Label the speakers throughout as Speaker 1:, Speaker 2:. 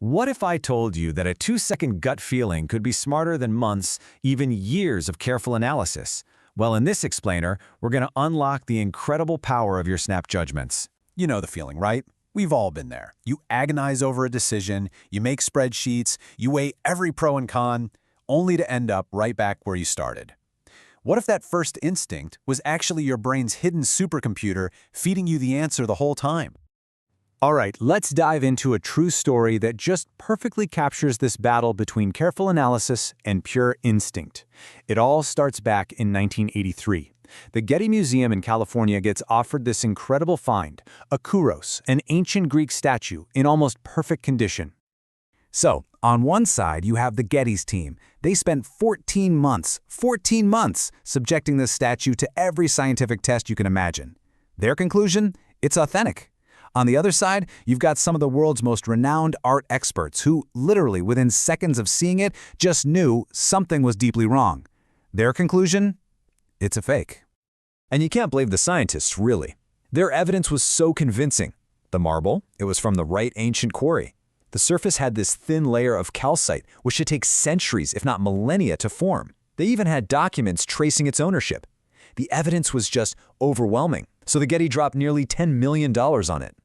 Speaker 1: What if I told you that a 2-second gut feeling could be smarter than months, even years of careful analysis? Well, in this explainer, we're going to unlock the incredible power of your snap judgments.
Speaker 2: You know the feeling, right? We've all been there. You agonize over a decision, you make spreadsheets, you weigh every pro and con, only to end up right back where you started. What if that first instinct was actually your brain's hidden supercomputer feeding you the answer the whole time?
Speaker 3: All right, let's dive into a true story that just perfectly captures this battle between careful analysis and pure instinct. It all starts back in 1983. The Getty Museum in California gets offered this incredible find, a kouros, an ancient Greek statue in almost perfect condition. So, on one side, you have the Getty's team. They spent 14 months, subjecting this statue to every scientific test you can imagine. Their conclusion? It's authentic. On the other side, you've got some of the world's most renowned art experts who, literally within seconds of seeing it, just knew something was deeply wrong. Their conclusion? It's a fake.
Speaker 1: And you can't blame the scientists, really. Their evidence was so convincing. The marble, it was from the right ancient quarry. The surface had this thin layer of calcite, which should take centuries, if not millennia, to form. They even had documents tracing its ownership. The evidence was just overwhelming, so the Getty dropped nearly $10 million on it.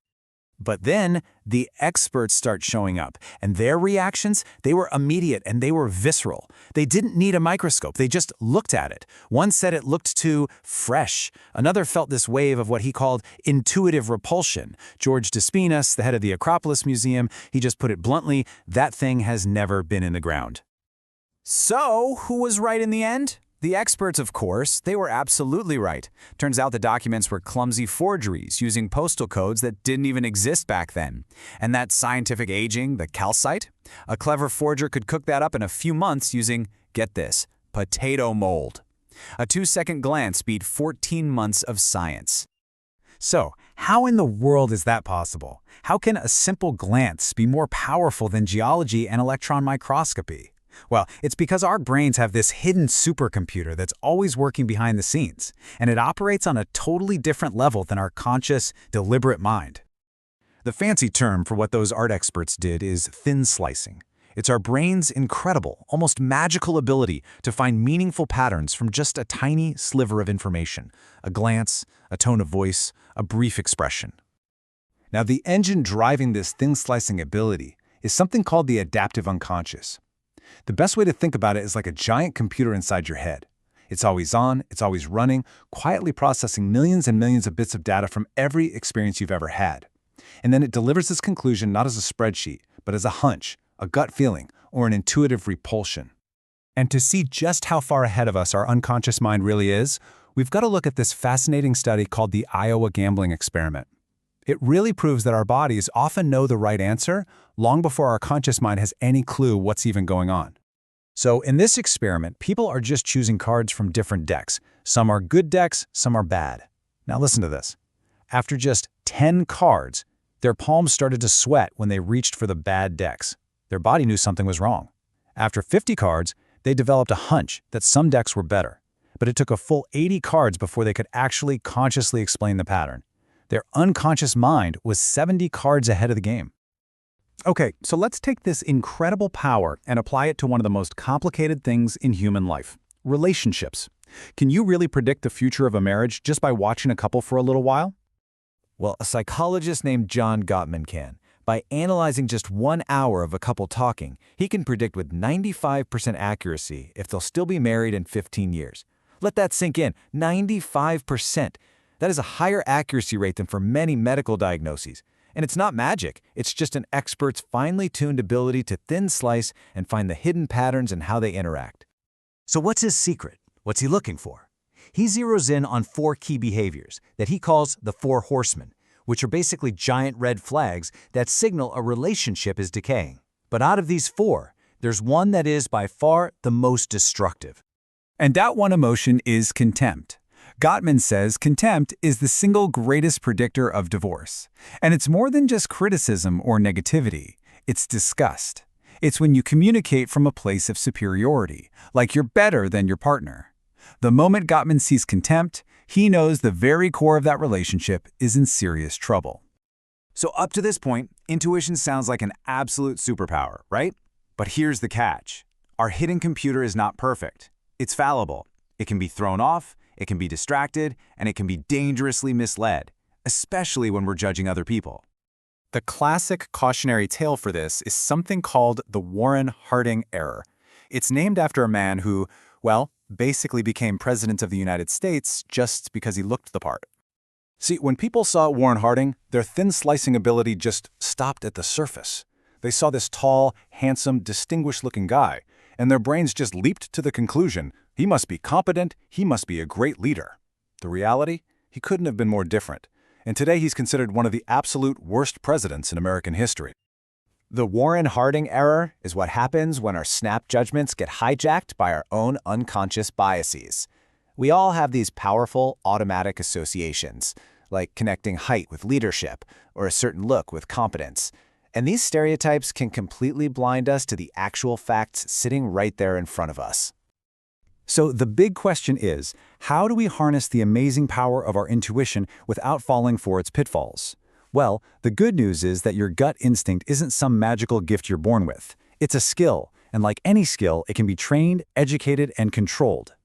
Speaker 3: But then, the experts start showing up, and their reactions, they were immediate and they were visceral. They didn't need a microscope, they just looked at it. One said it looked too fresh. Another felt this wave of what he called intuitive repulsion. George Despinas, the head of the Acropolis Museum, he just put it bluntly, that thing has never been in the ground. So, who was right in the end? The experts, of course, they were absolutely right. Turns out the documents were clumsy forgeries using postal codes that didn't even exist back then. And that scientific aging, the calcite? A clever forger could cook that up in a few months using, get this, potato mold. A 2-second glance beat 14 months of science. So, how in the world is that possible? How can a simple glance be more powerful than geology and electron microscopy? Well, it's because our brains have this hidden supercomputer that's always working behind the scenes, and it operates on a totally different level than our conscious, deliberate mind. The fancy term for what those art experts did is thin slicing. It's our brain's incredible, almost magical ability to find meaningful patterns from just a tiny sliver of information, a glance, a tone of voice, a brief expression. Now, the engine driving this thin slicing ability is something called the adaptive unconscious. The best way to think about it is like a giant computer inside your head. It's always on, it's always running, quietly processing millions and millions of bits of data from every experience you've ever had. And then it delivers its conclusion not as a spreadsheet, but as a hunch, a gut feeling, or an intuitive repulsion. And to see just how far ahead of us our unconscious mind really is, we've got to look at this fascinating study called the Iowa gambling experiment. It really proves that our bodies often know the right answer long before our conscious mind has any clue what's even going on. So in this experiment, people are just choosing cards from different decks. Some are good decks, some are bad. Now listen to this. After just 10 cards, their palms started to sweat when they reached for the bad decks. Their body knew something was wrong. After 50 cards, they developed a hunch that some decks were better. But it took a full 80 cards before they could actually consciously explain the pattern. Their unconscious mind was 70 cards ahead of the game. Okay, so let's take this incredible power and apply it to one of the most complicated things in human life, relationships. Can you really predict the future of a marriage just by watching a couple for a little while?
Speaker 1: Well, a psychologist named John Gottman can. By analyzing just 1 hour of a couple talking, he can predict with 95% accuracy if they'll still be married in 15 years. Let that sink in, 95%. That is a higher accuracy rate than for many medical diagnoses. And it's not magic, it's just an expert's finely tuned ability to thin slice and find the hidden patterns in how they interact. So what's his secret? What's he looking for? He zeroes in on 4 key behaviors that he calls the 4 horsemen, which are basically giant red flags that signal a relationship is decaying. But out of these 4, there's one that is by far the most destructive.
Speaker 3: And that one emotion is contempt. Gottman says contempt is the single greatest predictor of divorce. And it's more than just criticism or negativity. It's disgust. It's when you communicate from a place of superiority, like you're better than your partner. The moment Gottman sees contempt, he knows the very core of that relationship is in serious trouble. So up to this point, intuition sounds like an absolute superpower, right? But here's the catch. Our hidden computer is not perfect. It's fallible. It can be thrown off, it can be distracted, and it can be dangerously misled, especially when we're judging other people.
Speaker 2: The classic cautionary tale for this is something called the Warren-Harding error. It's named after a man who, well, basically became president of the United States just because he looked the part. See, when people saw Warren Harding, their thin slicing ability just stopped at the surface. They saw this tall, handsome, distinguished-looking guy, and their brains just leaped to the conclusion, he must be competent, he must be a great leader. The reality? He couldn't have been more different. And today he's considered one of the absolute worst presidents in American history.
Speaker 1: The Warren-Harding error is what happens when our snap judgments get hijacked by our own unconscious biases. We all have these powerful automatic associations, like connecting height with leadership or a certain look with competence. And these stereotypes can completely blind us to the actual facts sitting right there in front of us.
Speaker 3: So the big question is, how do we harness the amazing power of our intuition without falling for its pitfalls? Well, the good news is that your gut instinct isn't some magical gift you're born with. It's a skill, and like any skill, it can be trained, educated, and controlled.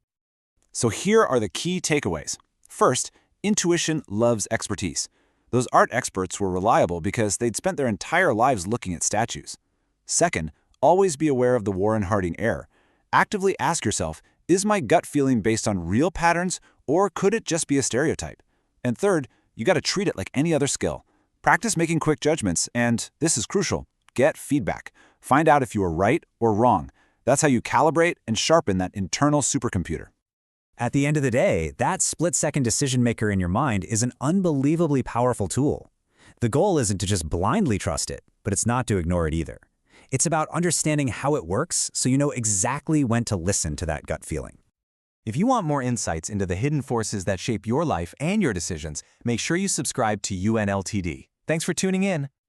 Speaker 2: So here are the key takeaways. First, intuition loves expertise. Those art experts were reliable because they'd spent their entire lives looking at statues. Second, always be aware of the Warren-Harding error. Actively ask yourself, is my gut feeling based on real patterns, or could it just be a stereotype? And third, you got to treat it like any other skill. Practice making quick judgments, and this is crucial, get feedback. Find out if you are right or wrong. That's how you calibrate and sharpen that internal supercomputer.
Speaker 3: At the end of the day, that split-second decision maker in your mind is an unbelievably powerful tool. The goal isn't to just blindly trust it, but it's not to ignore it either. It's about understanding how it works so you know exactly when to listen to that gut feeling.
Speaker 1: If you want more insights into the hidden forces that shape your life and your decisions, make sure you subscribe to UNLTD. Thanks for tuning in.